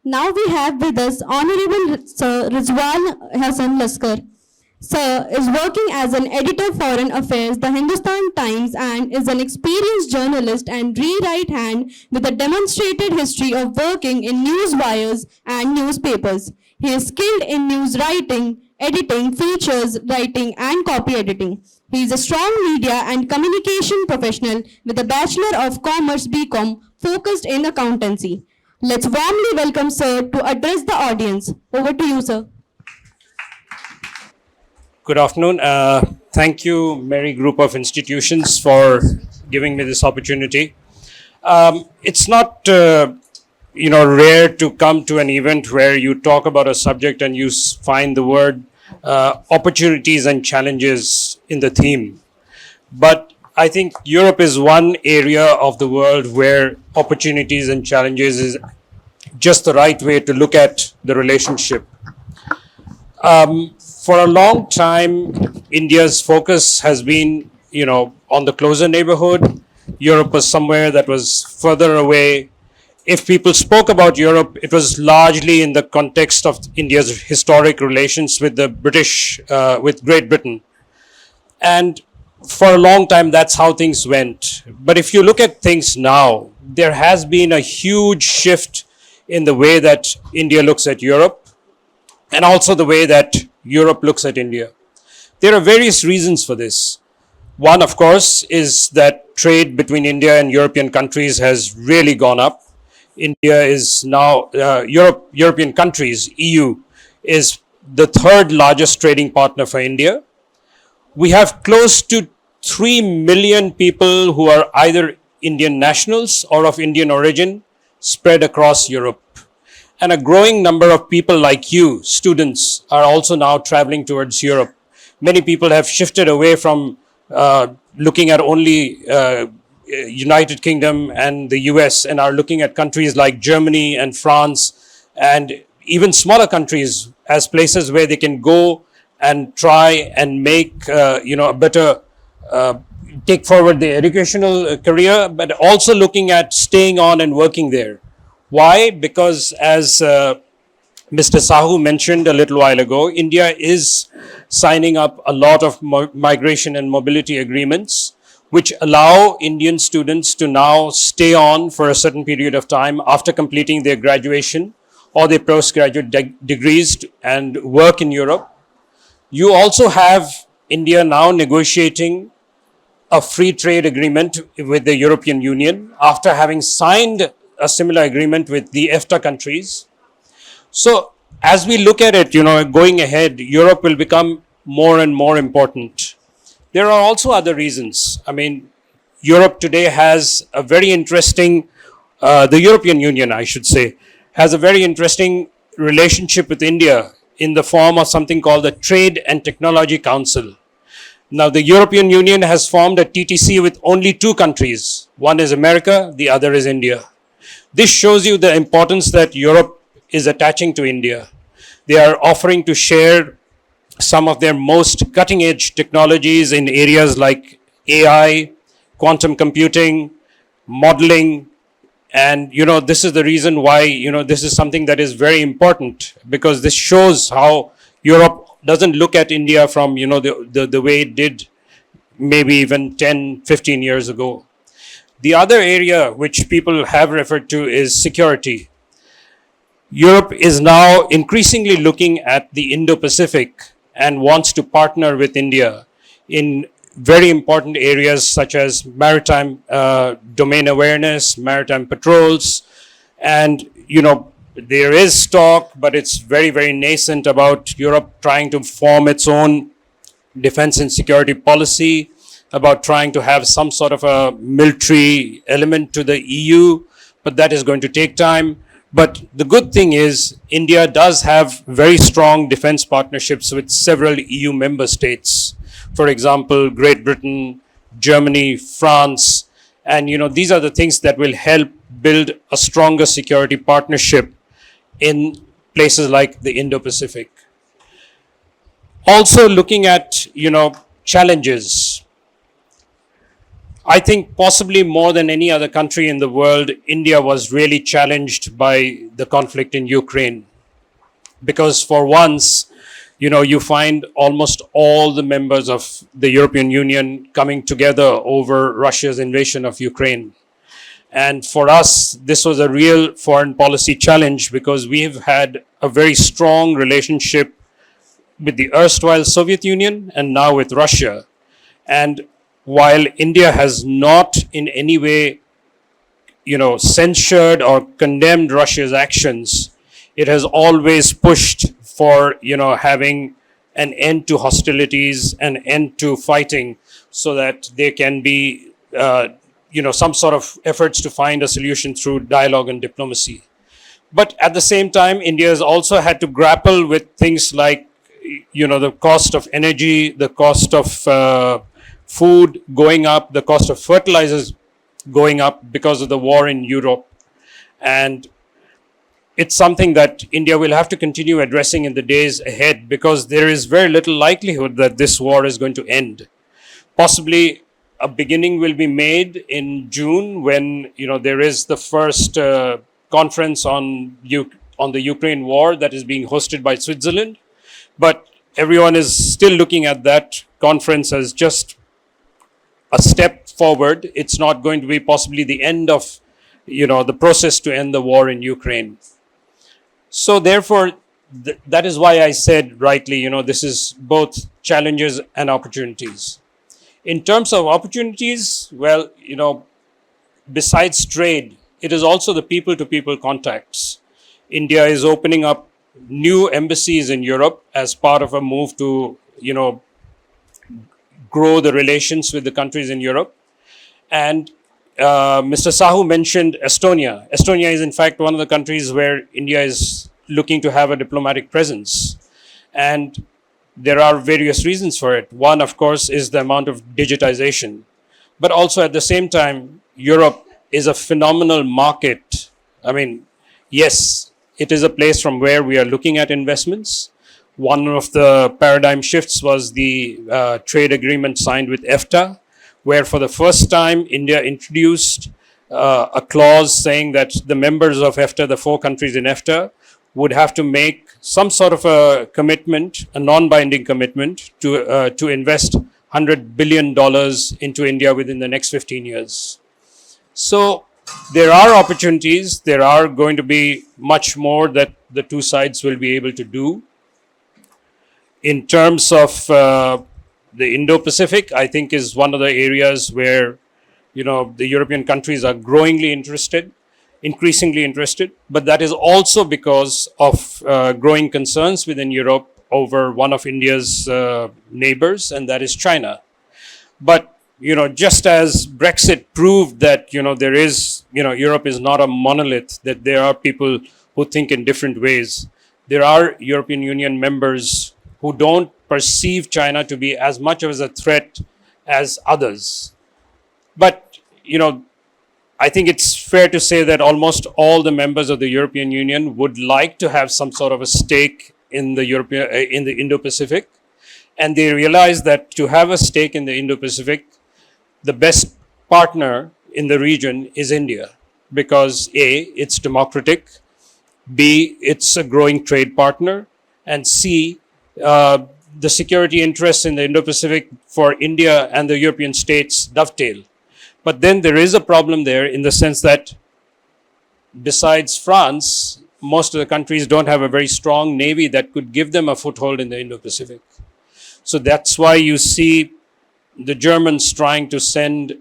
Now we have with us Honorable Sir Rizwan Hassan Laskar. Sir is working as an editor foreign affairs, the Hindustan Times, and is an experienced journalist and rewrite hand with a demonstrated history of working in news wires and newspapers. He is skilled in news writing, editing, features writing, and copy editing. He is a strong media and communication professional with a Bachelor of Commerce BCom focused in accountancy. Let's warmly welcome Sir to address the audience. Over to you, Sir. Good afternoon. Thank you, Mary Group of Institutions, for giving me this opportunity. It's not, rare to come to an event where you talk about a subject and you find the word opportunities and challenges in the theme. But I think Europe is one area of the world where opportunities and challenges is just the right way to look at the relationship. For a long time, India's focus has been, on the closer neighborhood. Europe was somewhere that was further away. If people spoke about Europe, it was largely in the context of India's historic relations with the British, with Great Britain. And for a long time, that's how things went. But if you look at things now, there has been a huge shift in the way that India looks at Europe, and also the way that Europe looks at India. There are various reasons for this. One, of course, is that trade between India and European countries has really gone up. India is now, European countries, EU, is the third largest trading partner for India. We have close to 3 million people who are either Indian nationals or of Indian origin spread across Europe. And a growing number of people like you, students, are also now traveling towards Europe. Many people have shifted away from looking at only United Kingdom and the US and are looking at countries like Germany and France and even smaller countries as places where they can go and try and make, a better, take forward their educational career, but also looking at staying on and working there. Why? Because as Mr. Sahu mentioned a little while ago, India is signing up a lot of migration and mobility agreements, which allow Indian students to now stay on for a certain period of time after completing their graduation or their postgraduate degrees and work in Europe. You also have India now negotiating a free trade agreement with the European Union after having signed a similar agreement with the EFTA countries. So as we look at it, going ahead, Europe will become more and more important. There are also other reasons. I mean, Europe today has a very interesting, the European Union, I should say, has a very interesting relationship with India in the form of something called the Trade and Technology Council. Now, the European Union has formed a TTC with only two countries. One is America, the other is India. This shows you the importance that Europe is attaching to India. They are offering to share some of their most cutting-edge technologies in areas like AI, quantum computing, modeling, and this is the reason why this is something that is very important, because this shows how Europe doesn't look at India from the way it did maybe even 10, 15 years ago. The other area which people have referred to is security. Europe is now increasingly looking at the Indo-Pacific and wants to partner with India in very important areas such as maritime domain awareness, maritime patrols, and there is talk, but it's very, very nascent about Europe trying to form its own defense and security policy, about trying to have some sort of a military element to the EU, but that is going to take time. But the good thing is India does have very strong defense partnerships with several EU member states. For example, Great Britain, Germany, France, and these are the things that will help build a stronger security partnership in places like the Indo-Pacific. Also looking at, challenges. I think possibly more than any other country in the world, India was really challenged by the conflict in Ukraine. Because for once, you find almost all the members of the European Union coming together over Russia's invasion of Ukraine. And for us, this was a real foreign policy challenge because we have had a very strong relationship with the erstwhile Soviet Union and now with Russia. And while India has not in any way, censured or condemned Russia's actions, it has always pushed for, having an end to hostilities, an end to fighting, so that there can be, some sort of efforts to find a solution through dialogue and diplomacy. But at the same time, India has also had to grapple with things like, the cost of energy, the cost of food going up, the cost of fertilizers going up because of the war in Europe. And it's something that India will have to continue addressing in the days ahead because there is very little likelihood that this war is going to end. Possibly a beginning will be made in June when there is the first conference on the Ukraine war that is being hosted by Switzerland. But everyone is still looking at that conference as just a step forward. It's not going to be possibly the end of the process to end the war in Ukraine. So therefore, that is why I said rightly, this is both challenges and opportunities. In terms of opportunities, well, besides trade, it is also the people-to-people contacts. India is opening up new embassies in Europe as part of a move to, grow the relations with the countries in Europe. And Mr. Sahu mentioned Estonia. Estonia is in fact one of the countries where India is looking to have a diplomatic presence. And there are various reasons for it. One, of course, is the amount of digitization. But also at the same time, Europe is a phenomenal market. I mean, yes, it is a place from where we are looking at investments. One of the paradigm shifts was the trade agreement signed with EFTA, where for the first time India introduced a clause saying that the members of EFTA, the 4 countries in EFTA, would have to make some sort of a commitment, a non-binding commitment to invest $100 billion into India within the next 15 years. So there are opportunities. There are going to be much more that the two sides will be able to do. In terms of the Indo-Pacific, I think is one of the areas where, the European countries are increasingly interested. But that is also because of growing concerns within Europe over one of India's neighbors, and that is China. But, just as Brexit proved that, there is, Europe is not a monolith, that there are people who think in different ways. There are European Union members who don't perceive China to be as much of a threat as others. But, I think it's fair to say that almost all the members of the European Union would like to have some sort of a stake in the Indo-Pacific. And they realize that to have a stake in the Indo-Pacific, the best partner in the region is India. Because A, it's democratic, B, it's a growing trade partner, and C, the security interests in the Indo-Pacific for India and the European states dovetail. But then there is a problem there in the sense that besides France, most of the countries don't have a very strong navy that could give them a foothold in the Indo-Pacific. So that's why you see the Germans trying to send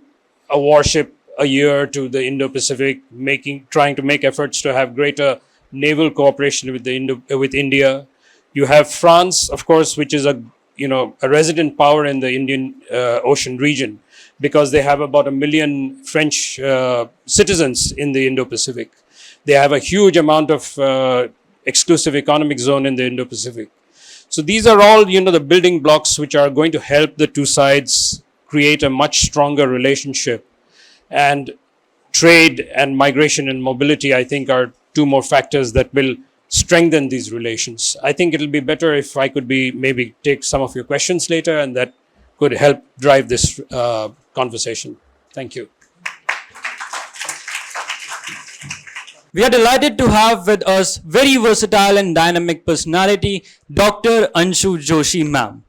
a warship a year to the Indo-Pacific, trying to make efforts to have greater naval cooperation with India. You have France, of course, which is a resident power in the Indian Ocean region, because they have about 1 million French citizens in the Indo-Pacific. They have a huge amount of exclusive economic zone in the Indo-Pacific. So these are all, the building blocks which are going to help the two sides create a much stronger relationship. And trade and migration and mobility, I think, are 2 more factors that will strengthen these relations. I think it'll be better if I could maybe take some of your questions later, and that could help drive this conversation. Thank you. We are delighted to have with us very versatile and dynamic personality, Dr. Anshu Joshi ma'am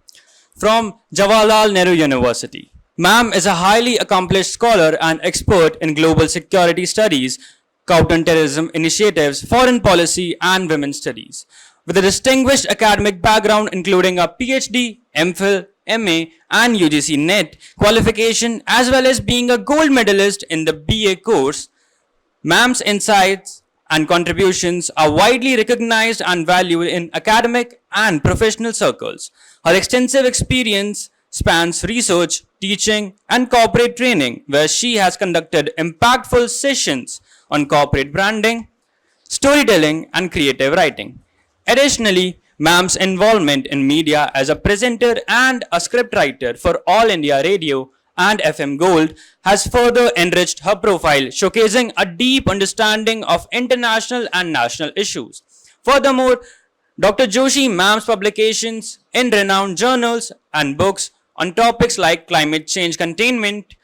from Jawaharlal Nehru University. Ma'am is a highly accomplished scholar and expert in global security studies, counterterrorism initiatives, foreign policy, and women's studies. With a distinguished academic background including a PhD, MPhil, MA, and UGC NET qualification, as well as being a gold medalist in the BA course, Ma'am's insights and contributions are widely recognized and valued in academic and professional circles. Her extensive experience spans research, teaching, and corporate training, where she has conducted impactful sessions on corporate branding, storytelling, and creative writing. Additionally, Ma'am's involvement in media as a presenter and a scriptwriter for All India Radio and FM Gold has further enriched her profile, showcasing a deep understanding of international and national issues. Furthermore, Dr. Joshi Ma'am's publications in renowned journals and books on topics like climate change containment,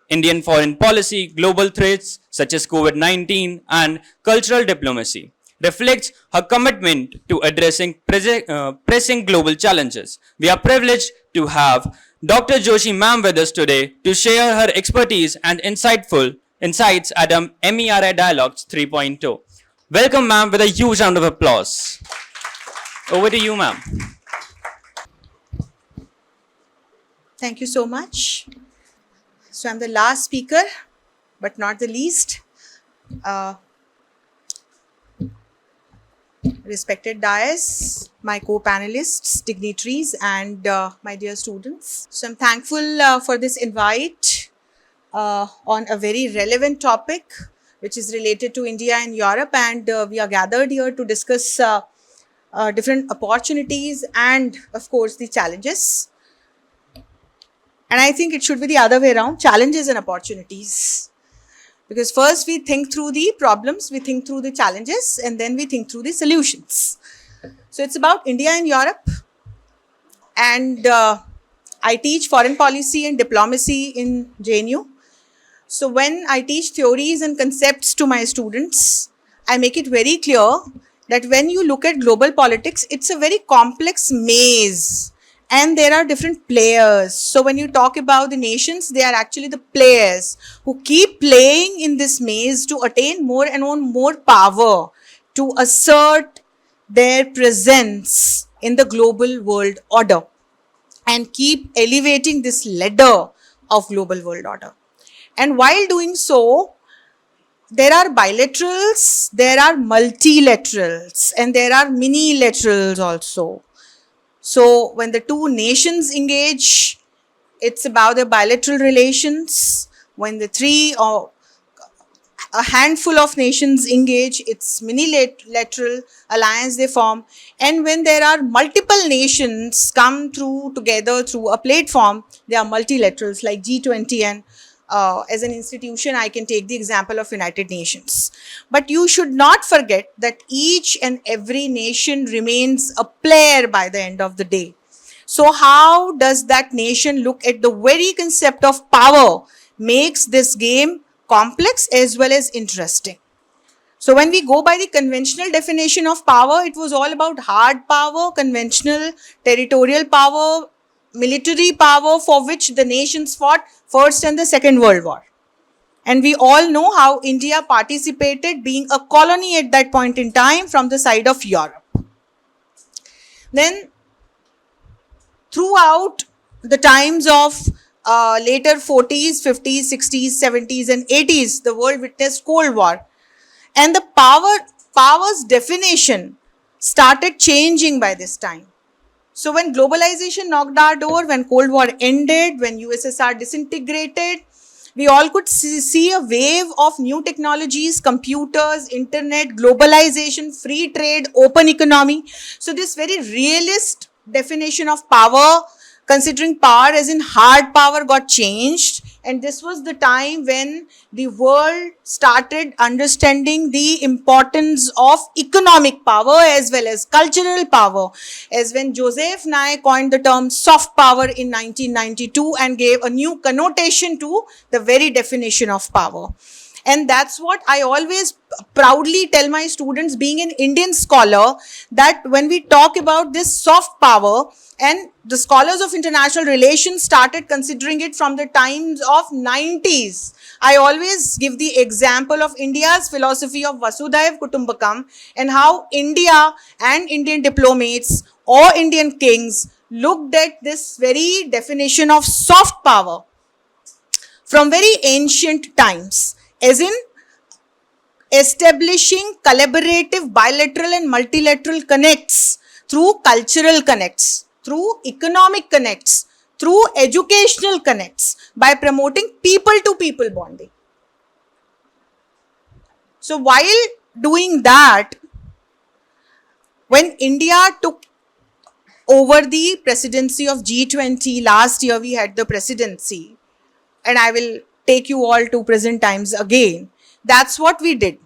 Indian foreign policy, global threats such as COVID-19, and cultural diplomacy reflects her commitment to addressing pressing global challenges. We are privileged to have Dr. Joshi ma'am with us today to share her expertise and insights at MERI Dialogues 3.0. Welcome ma'am with a huge round of applause. Over to you ma'am. Thank you so much. So I'm the last speaker, but not the least. Respected dais, my co-panelists, dignitaries, and my dear students. So I'm thankful for this invite on a very relevant topic, which is related to India and Europe, and we are gathered here to discuss different opportunities and, of course, the challenges. And I think it should be the other way around, challenges and opportunities. Because first we think through the problems, we think through the challenges, and then we think through the solutions. So it's about India and Europe. And I teach foreign policy and diplomacy in JNU. So when I teach theories and concepts to my students, I make it very clear that when you look at global politics, it's a very complex maze. And there are different players. So when you talk about the nations, they are actually the players who keep playing in this maze to attain more and more power, to assert their presence in the global world order and keep elevating this ladder of global world order. And while doing so, there are bilaterals, there are multilaterals, and there are minilaterals also. So when the two nations engage, it's about the bilateral relations. When the three or a handful of nations engage, it's minilateral alliance they form. And when there are multiple nations come through together through a platform, they are multilaterals like G20, and as an institution, I can take the example of United Nations. But you should not forget that each and every nation remains a player by the end of the day. So how does that nation look at the very concept of power makes this game complex as well as interesting. So when we go by the conventional definition of power, it was all about hard power, conventional territorial power, military power for which the nations fought First and the Second World War. And we all know how India participated, being a colony at that point in time from the side of Europe. Then throughout the times of later 40s, 50s, 60s, 70s and 80s, the world witnessed Cold War. And the power's definition started changing by this time. So when globalization knocked our door, when Cold War ended, when USSR disintegrated, we all could see a wave of new technologies, computers, internet, globalization, free trade, open economy. So this very realist definition of power, considering power as in hard power, got changed, And this was the time when the world started understanding the importance of economic power as well as cultural power, as when Joseph Nye coined the term soft power in 1992 and gave a new connotation to the very definition of power. And that's what I always proudly tell my students, being an Indian scholar, that when we talk about this soft power, and the scholars of international relations started considering it from the times of 90s. I always give the example of India's philosophy of Vasudhaiva Kutumbakam and how India and Indian diplomats or Indian kings looked at this very definition of soft power from very ancient times, as in establishing collaborative bilateral and multilateral connects through cultural connects, through economic connects, through educational connects, by promoting people-to-people bonding. So while doing that, when India took over the presidency of G20, last year we had the presidency, and I will take you all to present times again. That's what we did.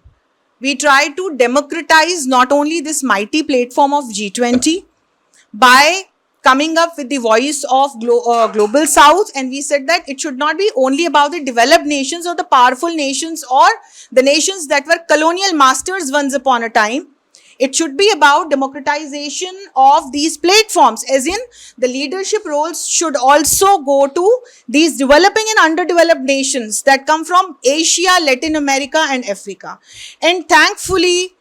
We tried to democratize not only this mighty platform of G20 by coming up with the voice of Global South, and we said that it should not be only about the developed nations or the powerful nations or the nations that were colonial masters once upon a time. It should be about democratization of these platforms, as in the leadership roles should also go to these developing and underdeveloped nations that come from Asia, Latin America and Africa. And thankfully,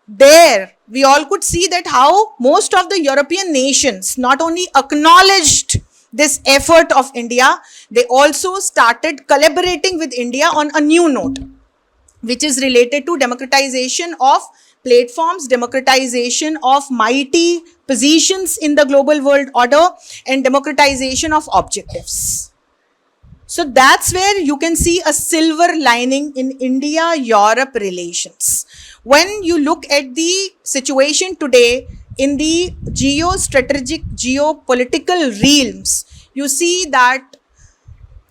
there we all could see that how most of the European nations not only acknowledged this effort of India, they also started collaborating with India on a new note, which is related to democratization of platforms, democratization of mighty positions in the global world order, and democratization of objectives. So that's where you can see a silver lining in India-Europe relations. When you look at the situation today in the geostrategic, geopolitical realms, you see that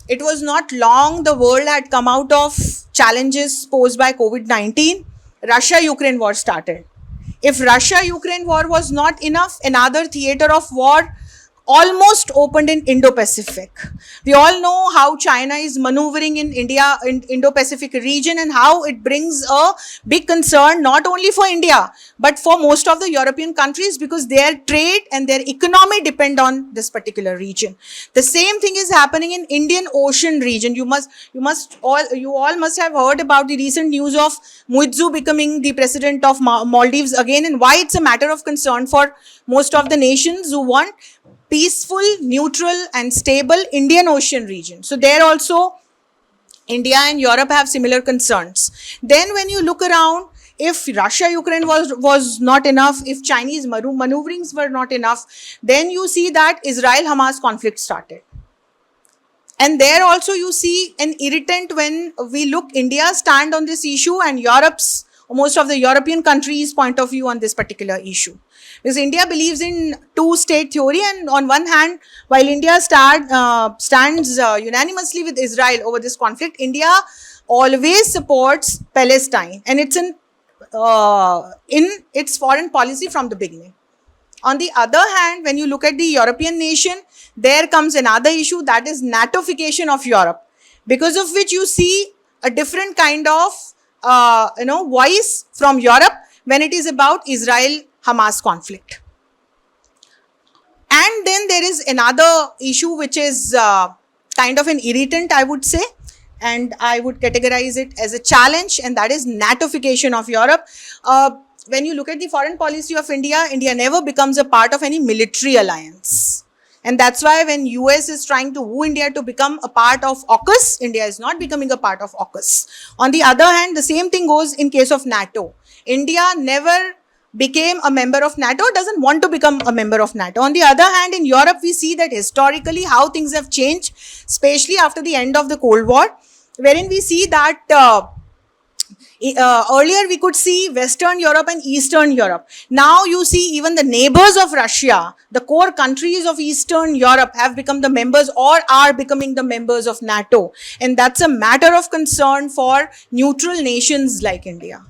it was not long the world had come out of challenges posed by COVID-19. Russia-Ukraine war started. If Russia-Ukraine war was not enough, another theater of war almost opened in Indo-Pacific. We all know how China is maneuvering in India, in Indo-Pacific region, and how it brings a big concern not only for India but for most of the European countries, because their trade and their economy depend on this particular region. The same thing is happening in Indian Ocean region. You all must have heard about the recent news of Muizzu becoming the president of Maldives again, and why it's a matter of concern for most of the nations who want peaceful, neutral and stable Indian Ocean region. So there also India and Europe have similar concerns. Then when you look around, if Russia-Ukraine was not enough, if Chinese maneuverings were not enough, then you see that Israel-Hamas conflict started. And there also you see an irritant when we look India's stand on this issue and Europe's, most of the European countries' point of view on this particular issue. Because India believes in two-state theory, and on one hand, while India stands unanimously with Israel over this conflict, India always supports Palestine, and it's in its foreign policy from the beginning. On the other hand, when you look at the European nation, there comes another issue, that is NATOification of Europe, because of which you see a different kind of voice from Europe when it is about Israel-Hamas conflict. And then there is another issue which is kind of an irritant, I would say, and I would categorize it as a challenge, and that is NATOification of Europe. When you look at the foreign policy of India, India never becomes a part of any military alliance. And that's why when US is trying to woo India to become a part of AUKUS, India is not becoming a part of AUKUS. On the other hand, the same thing goes in case of NATO. India never became a member of NATO, doesn't want to become a member of NATO. On the other hand, in Europe, we see that historically how things have changed, especially after the end of the Cold War, wherein we see that Earlier, we could see Western Europe and Eastern Europe. Now you see even the neighbors of Russia, the core countries of Eastern Europe have become the members or are becoming the members of NATO. And that's a matter of concern for neutral nations like India.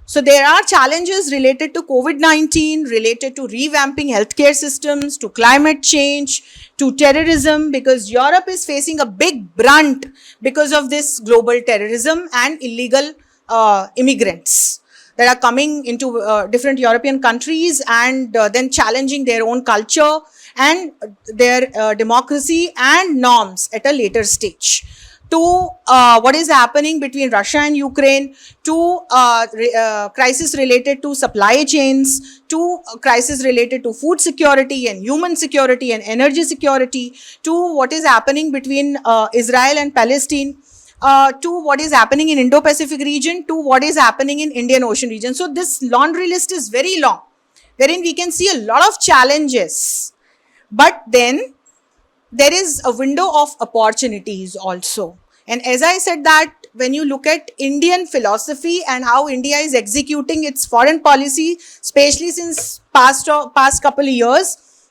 So there are challenges related to COVID-19, related to revamping healthcare systems, to climate change, to terrorism, because Europe is facing a big brunt because of this global terrorism and illegal immigrants that are coming into different European countries and then challenging their own culture and their democracy and norms at a later stage. To what is happening between Russia and Ukraine, to crisis related to supply chains, to crisis related to food security and human security and energy security, to what is happening between Israel and Palestine, to what is happening in Indo-Pacific region, to what is happening in Indian Ocean region. So this laundry list is very long, wherein we can see a lot of challenges. But then there is a window of opportunities also. And as I said that when you look at Indian philosophy and how India is executing its foreign policy, especially since past couple of years,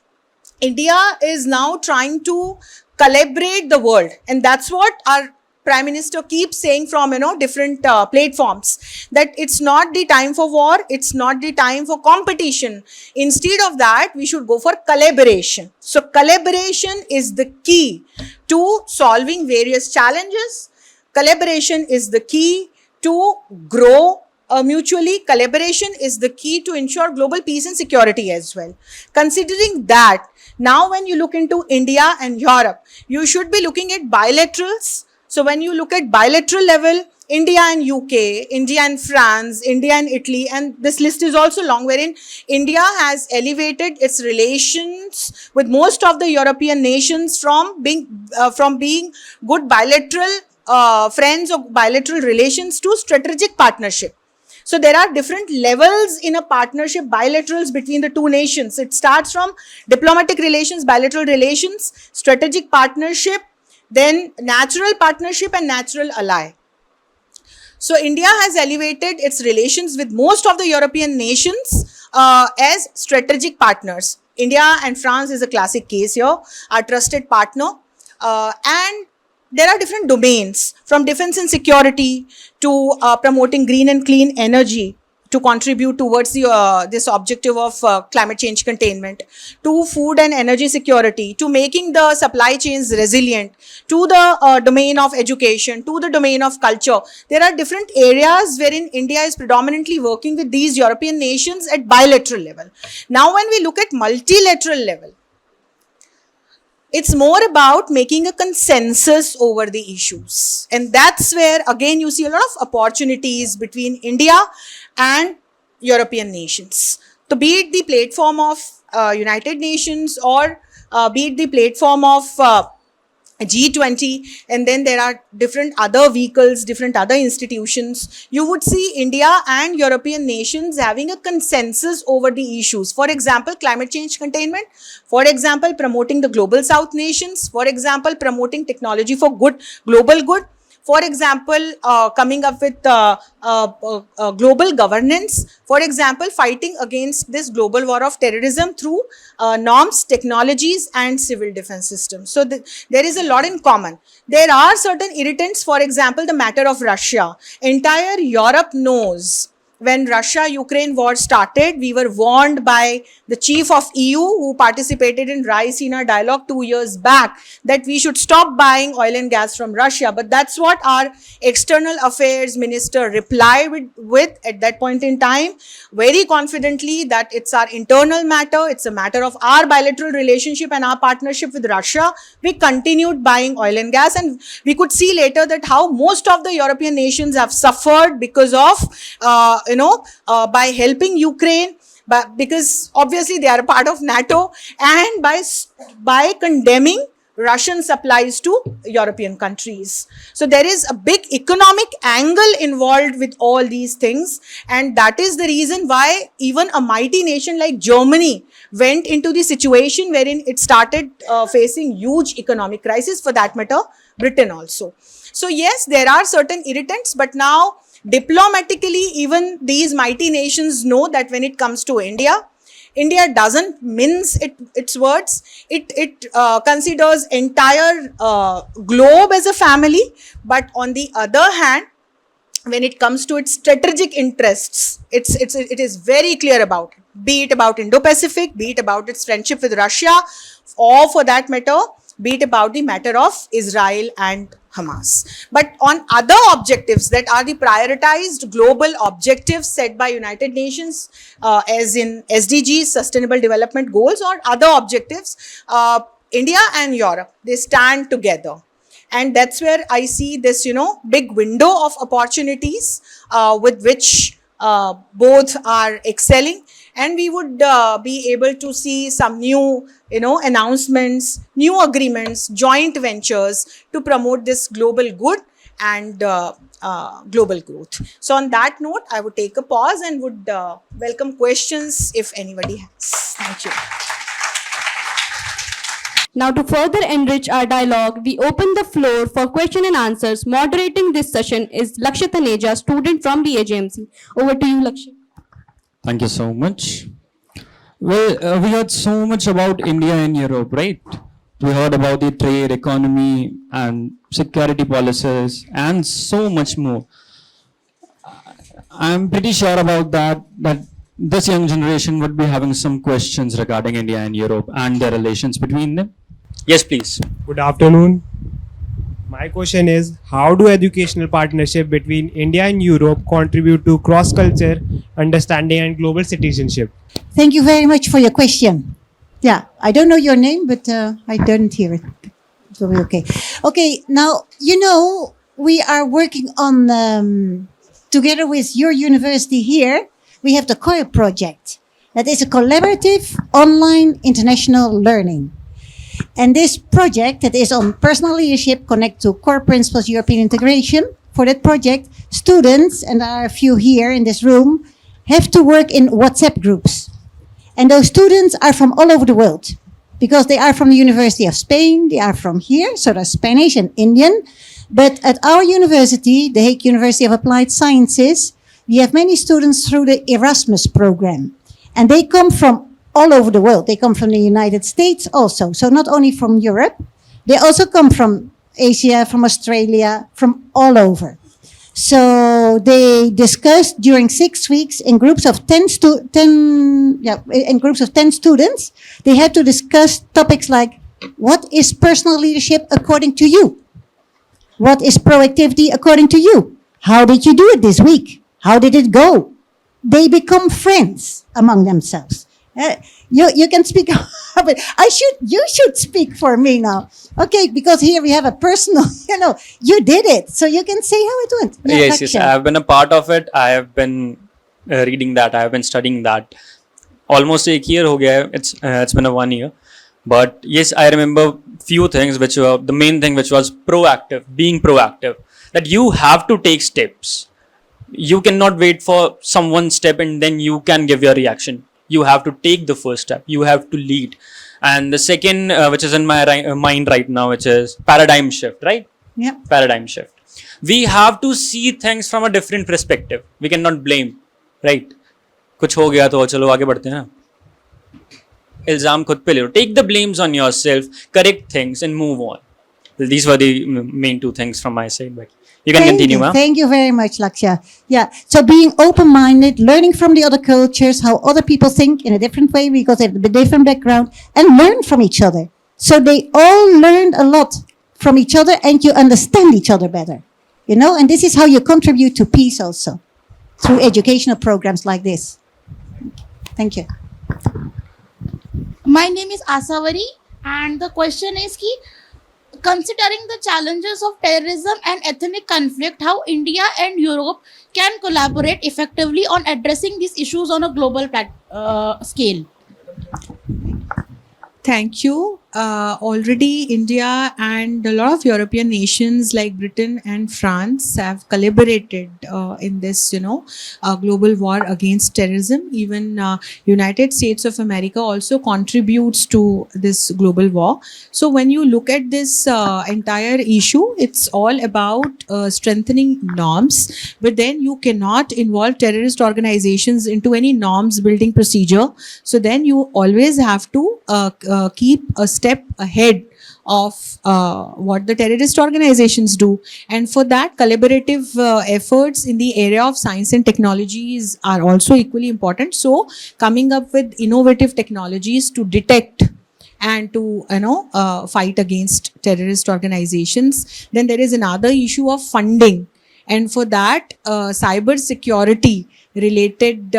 India is now trying to calibrate the world. And that's what our Prime Minister keeps saying from, different platforms, that it's not the time for war, it's not the time for competition. Instead of that, we should go for collaboration. So collaboration is the key to solving various challenges. Collaboration is the key to grow mutually. Collaboration is the key to ensure global peace and security as well. Considering that, now when you look into India and Europe, you should be looking at bilaterals. So when you look at bilateral level, India and UK, India and France, India and Italy, and this list is also long, wherein India has elevated its relations with most of the European nations from being good bilateral friends or bilateral relations to strategic partnership. So there are different levels in a partnership, bilaterals between the two nations. It starts from diplomatic relations, bilateral relations, strategic partnership, then natural partnership and natural ally. So India has elevated its relations with most of the European nations as strategic partners. India and France is a classic case here, our trusted partner. And there are different domains, from defense and security to promoting green and clean energy to contribute towards this objective of climate change containment, to food and energy security, to making the supply chains resilient, to the domain of education, to the domain of culture. There are different areas wherein India is predominantly working with these European nations at bilateral level. Now, when we look at multilateral level, it's more about making a consensus over the issues. And that's where, again, you see a lot of opportunities between India and European nations. So be it the platform of United Nations or be it the platform of G20, and then there are different other vehicles, different other institutions, you would see India and European nations having a consensus over the issues. For example, climate change containment, for example, promoting the global South nations, for example, promoting technology for good, global good, for example, coming up with global governance, for example, fighting against this global war of terrorism through norms, technologies and civil defense systems. So there is a lot in common. There are certain irritants, for example, the matter of Russia. Entire Europe knows when Russia-Ukraine war started, we were warned by the chief of EU who participated in Raisina dialogue 2 years back that we should stop buying oil and gas from Russia. But that's what our external affairs minister replied with at that point in time, very confidently, that it's our internal matter, it's a matter of our bilateral relationship and our partnership with Russia. We continued buying oil and gas, and we could see later that how most of the European nations have suffered because of by helping Ukraine, but because obviously they are a part of NATO, and by condemning Russian supplies to European countries. So there is a big economic angle involved with all these things, and that is the reason why even a mighty nation like Germany went into the situation wherein it started facing huge economic crisis, for that matter, Britain also. So yes, there are certain irritants, but now Diplomatically, even these mighty nations know that when it comes to India, India doesn't mince its words. It considers entire globe as a family. But on the other hand, when it comes to its strategic interests, it is very clear about it. Be it about Indo-Pacific, be it about its friendship with Russia, or for that matter, be it about the matter of Israel and Hamas. But on other objectives that are the prioritized global objectives set by United Nations, as in SDGs, Sustainable Development Goals, or other objectives, India and Europe, they stand together. And that's where I see this, big window of opportunities with which both are excelling. And we would be able to see some new, announcements, new agreements, joint ventures to promote this global good and global growth. So on that note, I would take a pause and would welcome questions if anybody has. Thank you. Now, to further enrich our dialogue, we open the floor for question and answers. Moderating this session is Lakshya Taneja, student from the AJMC. Over to you, Lakshya. Thank you so much. Well, we heard so much about India and Europe, right? We heard about the trade, economy, and security policies, and so much more. I'm pretty sure about that this young generation would be having some questions regarding India and Europe and the relations between them. Yes, please. Good afternoon. My question is, how do educational partnership between India and Europe contribute to cross-culture understanding and global citizenship? Thank you very much for your question. Yeah, I don't know your name, but I didn't hear it. It will be okay. Okay, now, we are working on, together with your university here, we have the COIR project. That is a collaborative online international learning. And this project that is on personal leadership connect to core principles European integration. For that project, students, and there are a few here in this room, have to work in WhatsApp groups. And those students are from all over the world because they are from the University of Spain, they are from here, so they're Spanish and Indian. But at our university, the Hague University of Applied Sciences, we have many students through the Erasmus program. And they come from all over the world. They come from the United States also. So not only from Europe, they also come from Asia, from Australia, from all over. So they discussed during 6 weeks in groups of 10 students. They had to discuss topics like, what is personal leadership according to you? What is proactivity according to you? How did you do it this week? How did it go? They become friends among themselves. You can speak, but you should speak for me now. Okay, because here we have a personal, you did it. So you can say how it went. Yeah, Yes, I have been a part of it. I have been reading that. I have been studying that. Almost a year ho gaya. It's been a 1 year. But yes, I remember few things which were, the main thing which was being proactive. That you have to take steps. You cannot wait for someone's step and then you can give your reaction. You have to take the first step. You have to lead. And the second, which is in my mind right now, which is paradigm shift, right? Yeah. Paradigm shift. We have to see things from a different perspective. We cannot blame, right? कुछ हो गया तो चलो आगे बढ़ते हैं ना. इल्जाम खुद पे ले लो. Take the blames on yourself, correct things and move on. These were the main two things from my side. But you can continue, ma'am. Thank you very much, Lakshya. Yeah, so being open-minded, learning from the other cultures, how other people think in a different way because they have a different background, and learn from each other. So they all learned a lot from each other and you understand each other better. And this is how you contribute to peace also, through educational programs like this. Thank you. My name is Asavari, and the question is ki, considering the challenges of terrorism and ethnic conflict, how India and Europe can collaborate effectively on addressing these issues on a global scale? Thank you. already India and a lot of European nations like Britain and France have collaborated in this, global war against terrorism. Even United States of America also contributes to this global war. So when you look at this entire issue, it's all about strengthening norms, but then you cannot involve terrorist organizations into any norms building procedure. So then you always have to keep a step ahead of what the terrorist organizations do. And for that, collaborative efforts in the area of science and technologies are also equally important. So coming up with innovative technologies to detect and to fight against terrorist organizations. Then there is another issue of funding, and for that cyber security related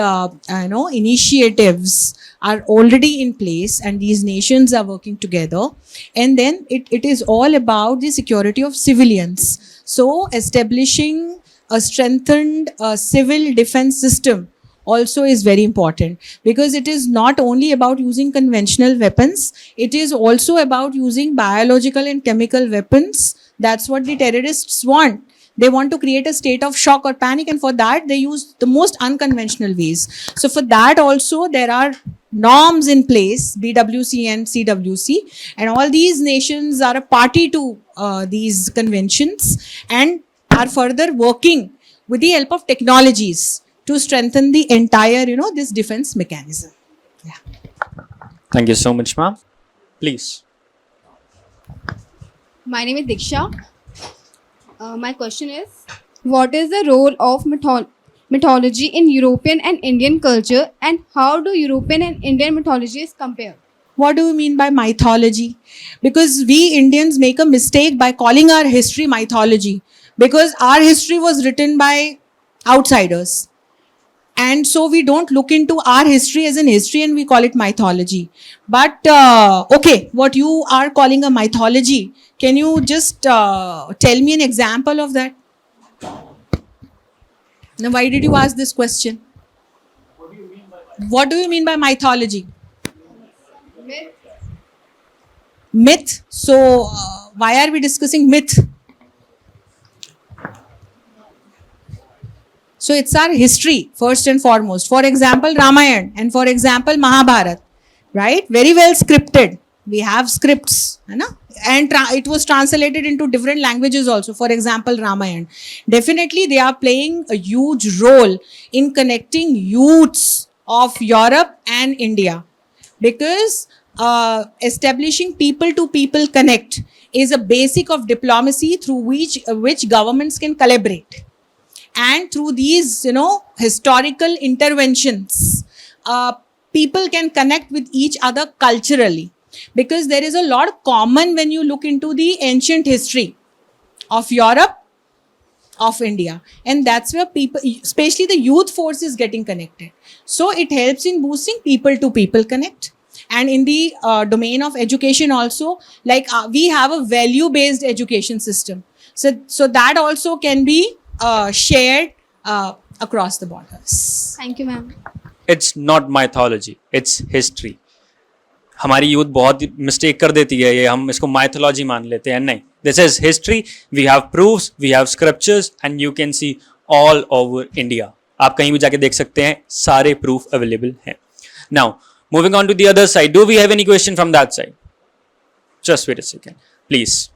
initiatives are already in place, and these nations are working together. And then it is all about the security of civilians. So establishing a strengthened civil defense system also is very important, because it is not only about using conventional weapons, it is also about using biological and chemical weapons. That's what the terrorists want. They want to create a state of shock or panic, and for that they use the most unconventional ways. So for that also there are norms in place, BWC and CWC, and all these nations are a party to these conventions and are further working with the help of technologies to strengthen the entire, this defense mechanism. Yeah. Thank you so much, ma'am. Please. My name is Diksha. My question is, what is the role of mythology in European and Indian culture, and how do European and Indian mythologies compare? What do you mean by mythology? Because we Indians make a mistake by calling our history mythology, because our history was written by outsiders. And so we don't look into our history as an history and we call it mythology. But okay, what you are calling a mythology, can you just tell me an example of that? Now, why did you ask this question? What do you mean by mythology? Myth. So why are we discussing myth? So it's our history first and foremost. For example, Ramayana, and for example, Mahabharata, right? Very well scripted. We have scripts, and it was translated into different languages also. For example, Ramayana. Definitely, they are playing a huge role in connecting youths of Europe and India, because establishing people-to-people connect is a basic of diplomacy through which governments can collaborate. And through these, historical interventions, people can connect with each other culturally, because there is a lot common when you look into the ancient history of Europe, of India. And that's where people, especially the youth force, is getting connected. So it helps in boosting people-to-people connect. And in the domain of education also, like we have a value-based education system. So that also can be shared across the borders. Thank you, ma'am. It's not mythology, it's history. हमारी youth बहुत mistake कर देती है, ये हम इसको mythology मान लेते हैं. नहीं, this is history. We have proofs, we have scriptures, and you can see all over India. आप कहीं भी जाके देख सकते हैं, सारे प्रूफ अवेलेबल हैं. Now moving on to the other side, do we have any question from that side? Just wait a second, please.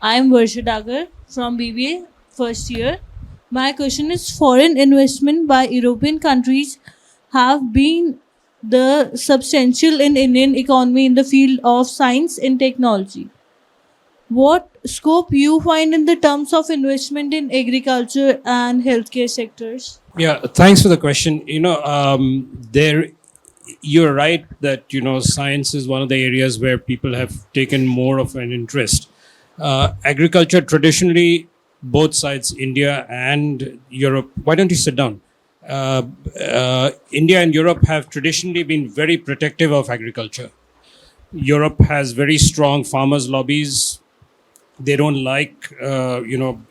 I am Varsha Dagar from BBA first year. My question is, foreign investment by European countries have been the substantial in Indian economy in the field of science and technology. What scope you find in the terms of investment in agriculture and healthcare sectors? Yeah, thanks for the question. You're right that science is one of the areas where people have taken more of an interest. Agriculture traditionally, both sides, India and Europe. Why don't you sit down? India and Europe have traditionally been very protective of agriculture. Europe has very strong farmers' lobbies. They don't like,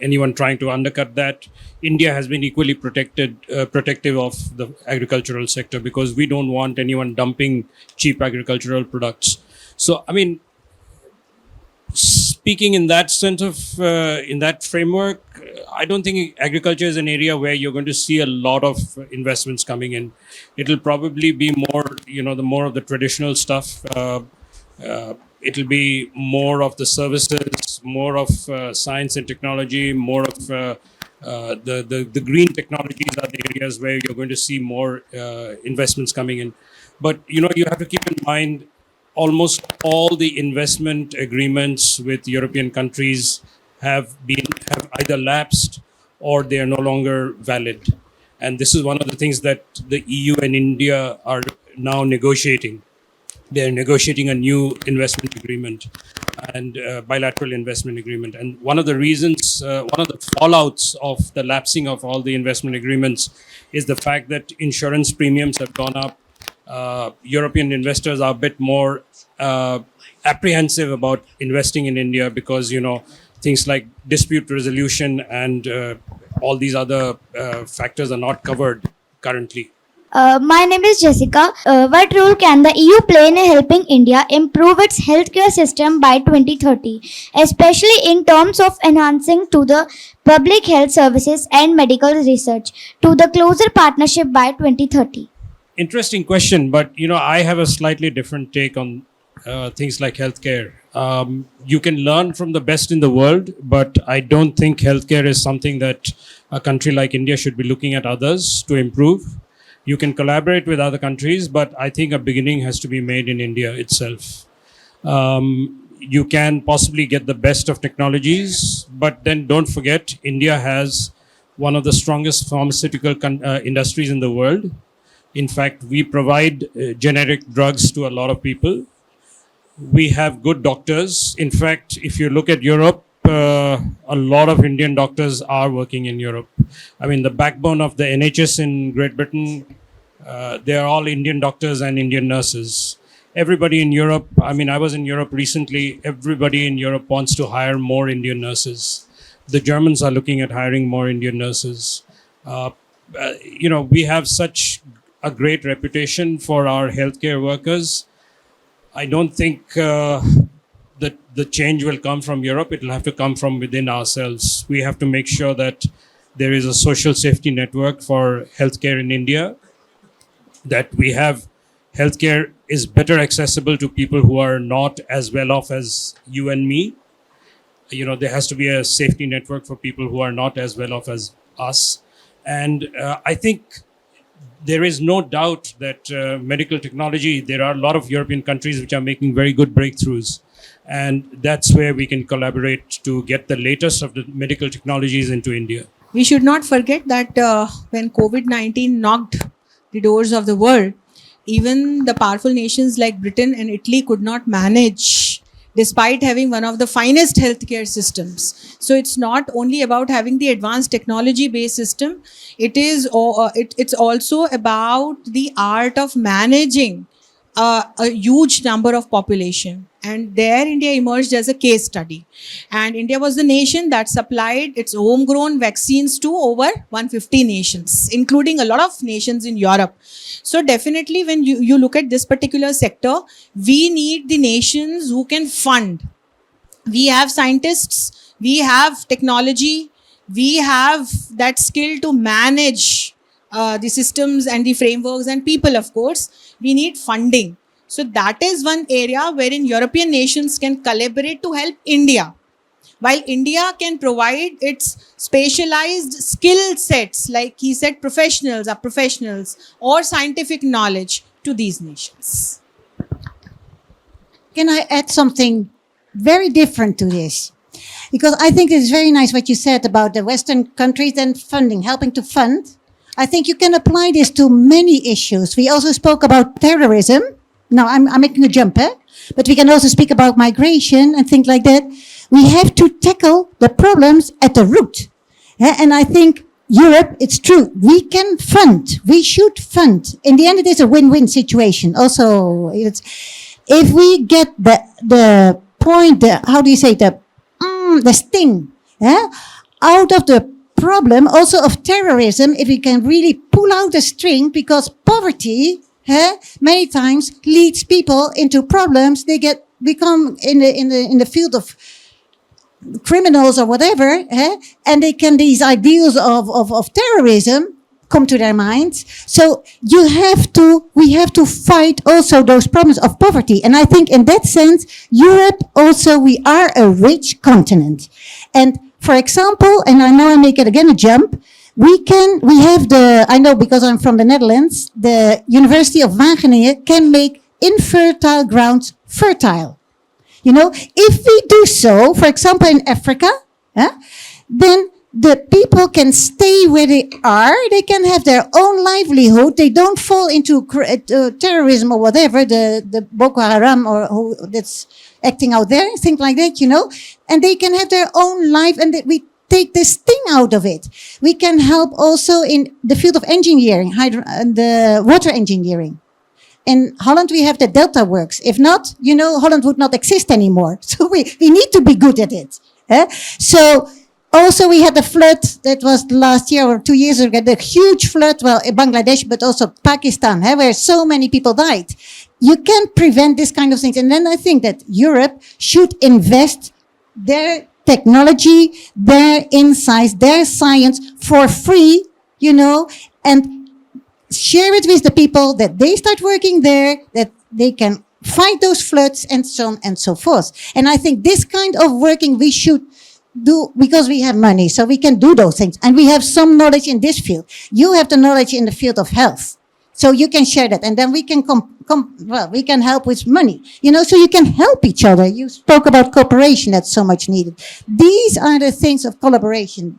anyone trying to undercut that. India has been equally protective of the agricultural sector, because we don't want anyone dumping cheap agricultural products. So, speaking in that sense of in that framework, I don't think agriculture is an area where you're going to see a lot of investments coming in. It'll probably be more, the more of the traditional stuff. It'll be more of the services, more of science and technology, more of the green technologies are the areas where you're going to see more investments coming in. But you have to keep in mind almost all the investment agreements with European countries have either lapsed or they are no longer valid. And this is one of the things that the EU and India are now negotiating. They're negotiating a new investment agreement and bilateral investment agreement. And one of the reasons, one of the fallouts of the lapsing of all the investment agreements is the fact that insurance premiums have gone up. European investors are a bit more apprehensive about investing in India because, things like dispute resolution and all these other factors are not covered currently. My name is Jessica. What role can the EU play in helping India improve its healthcare system by 2030, especially in terms of enhancing to the public health services and medical research to the closer partnership by 2030? Interesting question, but I have a slightly different take on things like healthcare. You can learn from the best in the world, but I don't think healthcare is something that a country like India should be looking at others to improve. You can collaborate with other countries, but I think a beginning has to be made in India itself. You can possibly get the best of technologies, but then don't forget, India has one of the strongest pharmaceutical industries in the world. In fact, we provide generic drugs to a lot of people. We have good doctors. In fact, if you look at Europe, a lot of Indian doctors are working in Europe. I mean, the backbone of the NHS in Great Britain, they are all Indian doctors and Indian nurses. Everybody in Europe, I was in Europe recently, everybody in Europe wants to hire more Indian nurses. The Germans are looking at hiring more Indian nurses. We have such a great reputation for our healthcare workers. I don't think that the change will come from Europe. It will have to come from within ourselves. We have to make sure that there is a social safety network for healthcare in India, that we have healthcare is better accessible to people who are not as well off as you and me. There has to be a safety network for people who are not as well off as us. And I think there is no doubt that medical technology, there are a lot of European countries which are making very good breakthroughs. And that's where we can collaborate to get the latest of the medical technologies into India. We should not forget that when COVID-19 knocked the doors of the world, even the powerful nations like Britain and Italy could not manage despite having one of the finest healthcare systems. So it's not only about having the advanced technology-based system, it's also about the art of managing a huge number of population. And there India emerged as a case study. And India was the nation that supplied its homegrown vaccines to over 150 nations, including a lot of nations in Europe. So definitely when you look at this particular sector, we need the nations who can fund. We have scientists, we have technology, we have that skill to manage the systems and the frameworks and people, of course. We need funding. So that is one area wherein European nations can collaborate to help India. While India can provide its specialized skill sets, like he said, professionals or scientific knowledge to these nations. Can I add something very different to this? Because I think it's very nice what you said about the Western countries and funding, helping to fund. I think you can apply this to many issues. We also spoke about terrorism. Now, I'm making a jump, but we can also speak about migration and things like that. We have to tackle the problems at the root. And I think Europe, it's true. We can fund. We should fund. In the end, it is a win-win situation. Also, if we get the point, the sting out of the problem, also of terrorism, if we can really pull out the string, because poverty many times leads people into problems. They get become in the field of criminals or whatever, and these ideals of terrorism come to their minds. So we have to fight also those problems of poverty. And I think in that sense, Europe also, we are a rich continent. And for example, and I know I make it again a jump, I know because I'm from the Netherlands, the University of Wageningen can make infertile grounds fertile. You know, if we do so, for example, in Africa, then the people can stay where they are. They can have their own livelihood. They don't fall into terrorism or whatever, the Boko Haram or who that's acting out there, things like that, you know. And they can have their own life, and we take this thing out of it. We can help also in the field of engineering, the water engineering. In Holland, we have the Delta Works. If not, you know, Holland would not exist anymore. So we need to be good at it. So also we had the flood that was last year or 2 years ago, the huge flood, well, in Bangladesh, but also Pakistan, where so many people died. You can prevent this kind of things. And then I think that Europe should invest their technology, their insights, their science for free, you know, and share it with the people that they start working there, that they can fight those floods and so on and so forth. And I think this kind of working we should do because we have money, so we can do those things. And we have some knowledge in this field. You have the knowledge in the field of health. So you can share that. And then we can we can help with money, you know, so you can help each other. You spoke about cooperation that's so much needed. These are the things of collaboration.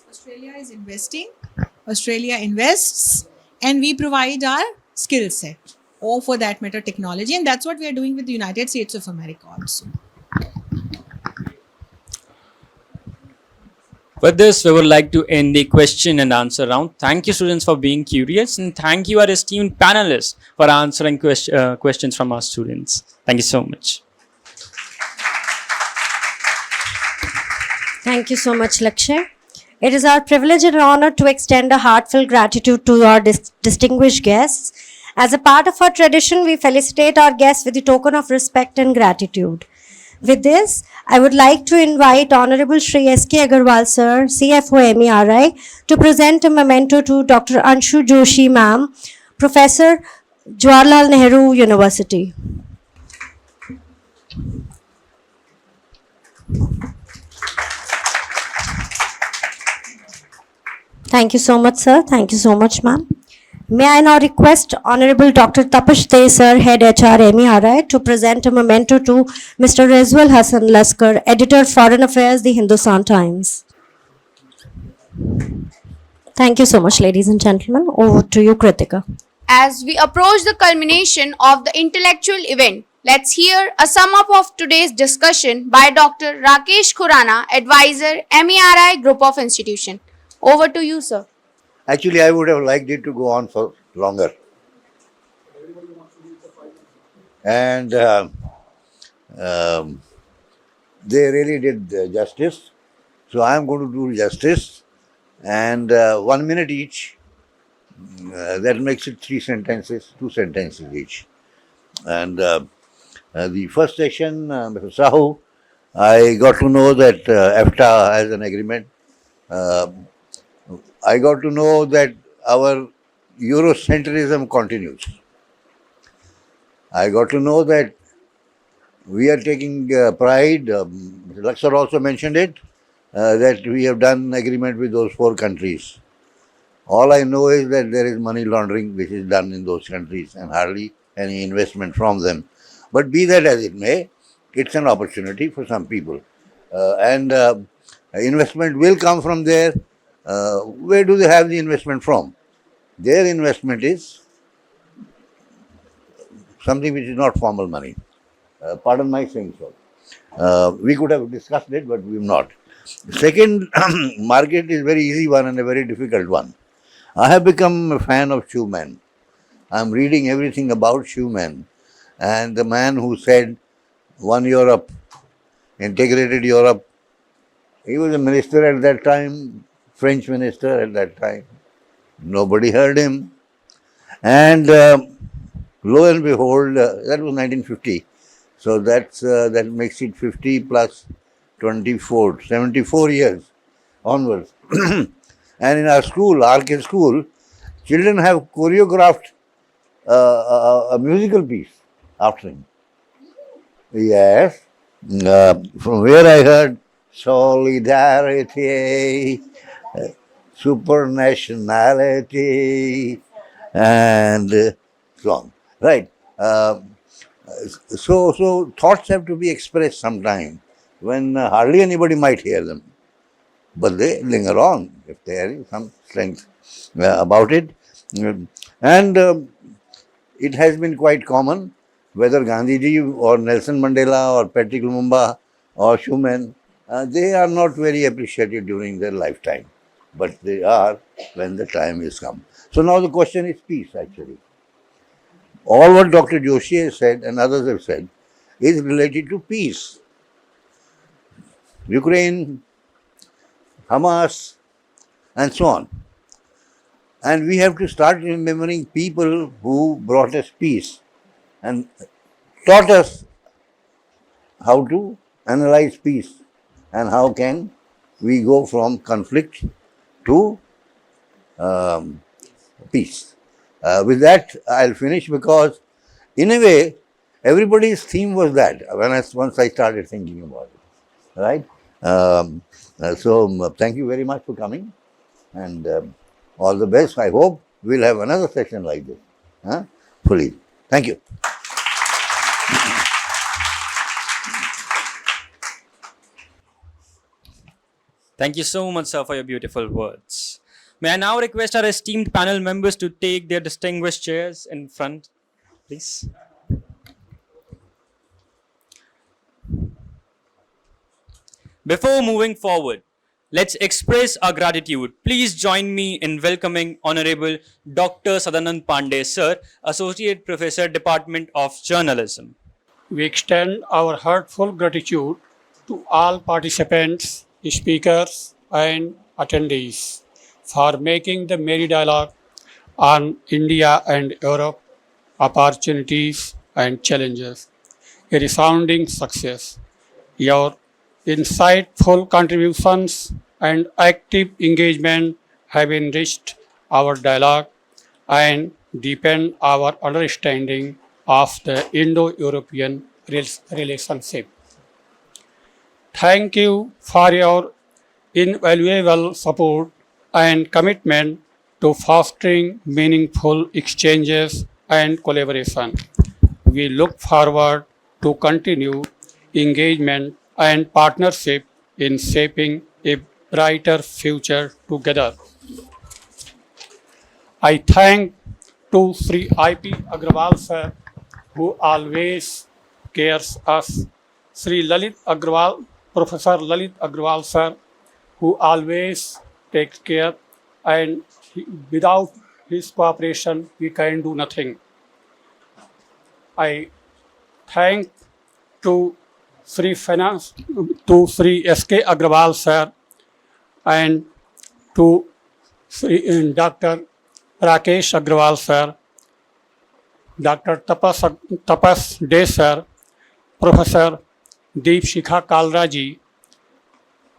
Australia is investing, Australia invests, and we provide our skill set, or for that matter, technology. And that's what we are doing with the United States of America also. With this, we would like to end the question and answer round. Thank you, students, for being curious, and thank you, our esteemed panelists, for answering questions from our students. Thank you so much. Thank you so much, Lakshay. It is our privilege and honor to extend a heartfelt gratitude to our distinguished guests. As a part of our tradition, we felicitate our guests with the token of respect and gratitude. With this, I would like to invite Honorable Shri S.K. Agarwal Sir, CFO MERI, to present a memento to Dr. Anshu Joshi Ma'am, Professor, Jawaharlal Nehru University. Thank you so much, sir. Thank you so much, ma'am. May I now request Honorable Dr. Tapash Dey, sir, Head HR MERI, to present a memento to Mr. Rizwal Hassan Laskar, Editor, Foreign Affairs, The Hindustan Times. Thank you so much, ladies and gentlemen. Over to you, Kritika. As we approach the culmination of the intellectual event, let's hear a sum up of today's discussion by Dr. Rakesh Khurana, Advisor, MERI Group of Institution. Over to you, sir. Actually, I would have liked it to go on for longer. And they really did justice. So I am going to do justice. And 1 minute each. That makes it 3 sentences, 2 sentences each. And the first session, Mr. Sahu, I got to know that EFTA has an agreement. I got to know that our Eurocentrism continues. I got to know that we are taking pride, Laksar also mentioned it, that we have done agreement with those 4 countries. All I know is that there is money laundering which is done in those countries and hardly any investment from them. But be that as it may, it's an opportunity for some people. And investment will come from there. Where do they have the investment from? Their investment is something which is not formal money. Pardon my saying so. We could have discussed it, but we have not. The second market is a very easy one and a very difficult one. I have become a fan of Schuman. I am reading everything about Schuman, and the man who said one Europe, integrated Europe. He was a minister at that time, French minister at that time. Nobody heard him. And lo and behold, that was 1950. So that makes it 50 plus 24, 74 years onwards. And in our school, RK school, children have choreographed a musical piece after him. Yes. From where I heard solidarity, supernationality, and so on. Right. So thoughts have to be expressed sometime when hardly anybody might hear them. But they linger on if there is some strength about it. And it has been quite common, whether Gandhiji or Nelson Mandela or Patrick Lumumba or Schumann, they are not very appreciated during their lifetime, but they are when the time is come. So now the question is peace, actually. All what Dr. Joshi has said and others have said is related to peace. Ukraine, Hamas, and so on. And we have to start remembering people who brought us peace and taught us how to analyze peace and how can we go from conflict to peace. With that, I'll finish because, in a way, everybody's theme was that once I started thinking about it. Right? So, thank you very much for coming and all the best. I hope we'll have another session like this. Fully. Thank you. Thank you so much, sir, for your beautiful words. May I now request our esteemed panel members to take their distinguished chairs in front, please. Before moving forward, let's express our gratitude. Please join me in welcoming Honorable Dr. Sadanand Pandey, sir, Associate Professor, Department of Journalism. We extend our heartfelt gratitude to all participants, speakers, and attendees for making the merry dialogue on India and Europe, opportunities and challenges a resounding success. Your insightful contributions and active engagement have enriched our dialogue and deepened our understanding of the Indo-European relationship. Thank you for your invaluable support and commitment to fostering meaningful exchanges and collaboration. We look forward to continue engagement and partnership in shaping a brighter future together. I thank to Sri I.P. Agrawal sir, who always cares us, Sri Lalit Agrawal, Professor Lalit Agrawal sir, who always takes care, and without his cooperation we can do nothing. I thank to Sri S.K. Agrawal sir and to Dr. Rakesh Agrawal sir, Dr. Tapas Dey sir, Professor Deep Shikha Kalra ji,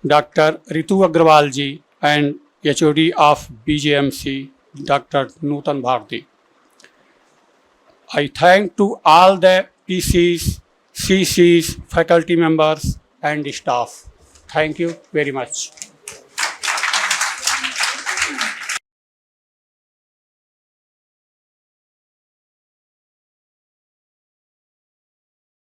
Dr. Ritu Agrawal ji, and HOD of BJMC, Dr. Nutan Bharti. I thank to all the PCs, CCs, faculty members and staff. Thank you very much.